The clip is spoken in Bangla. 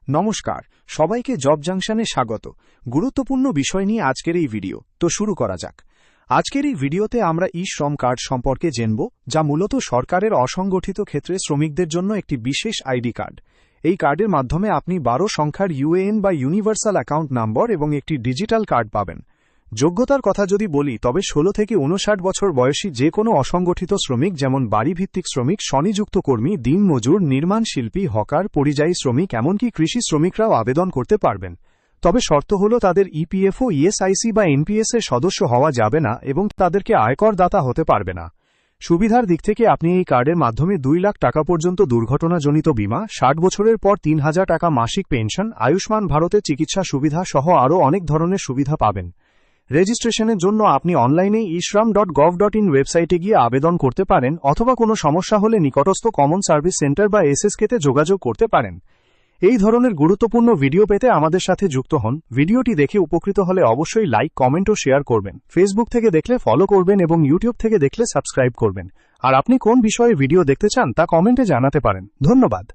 নমস্কার, সবাইকে জব জাংশনে স্বাগত। গুরুত্বপূর্ণ বিষয় নিয়ে আজকের এই ভিডিও, তো শুরু করা যাক। আজকের এই ভিডিওতে আমরা ই-শ্রম কার্ড সম্পর্কে জানব, যা মূলত সরকারের অসংগঠিত ক্ষেত্রে শ্রমিকদের জন্য একটি বিশেষ আইডি কার্ড। এই কার্ডের মাধ্যমে আপনি 12 সংখ্যার ইউএএন বা ইউনিভার্সাল অ্যাকাউন্ট নম্বর এবং একটি ডিজিটাল কার্ড পাবেন। যোগ্যতার কথা যদি বলি, তবে 16 থেকে 59 বছর বয়সী যে কোনো অসংগঠিত শ্রমিক, যেমন বাড়িভিত্তিক শ্রমিক, স্বনিযুক্ত কর্মী, দিনমজুর, নির্মাণ শিল্পী, হকার, পরিযায়ী শ্রমিক, এমনকি কৃষি শ্রমিকরাও আবেদন করতে পারবেন। তবে শর্ত হল তাদের ইপিএফও, ইএসআইসি বা এনপিএস এর সদস্য হওয়া যাবে না এবং তাদেরকে আয়করদাতা হতে পারবে না। সুবিধার দিক থেকে আপনি এই কার্ডের মাধ্যমে 2 লাখ টাকা পর্যন্ত দুর্ঘটনাজনিত বীমা, 60 বছরের পর 3000 টাকা মাসিক পেনশন, আয়ুষ্মান ভারতের চিকিৎসা সুবিধা সহ আরও অনেক ধরনের সুবিধা পাবেন। রেজিস্ট্রেশনের জন্য আপনি অনলাইনে ishram.gov.in ওয়েবসাইটে গিয়ে আবেদন করতে পারেন, অথবা কোনো সমস্যা হলে নিকটস্থ কমন সার্ভিস সেন্টার বা এসএসকে-তে যোগাযোগ করতে পারেন। এই ধরনের গুরুত্বপূর্ণ ভিডিও পেতে আমাদের সাথে যুক্ত হন। ভিডিওটি দেখে উপকৃত হলে অবশ্যই লাইক, কমেন্ট ও শেয়ার করবেন। ফেসবুক থেকে দেখলে ফলো করবেন এবং ইউটিউব থেকে দেখলে সাবস্ক্রাইব করবেন। আর আপনি কোন বিষয়ে ভিডিও দেখতে চান তা কমেন্টে জানাতে পারেন। ধন্যবাদ।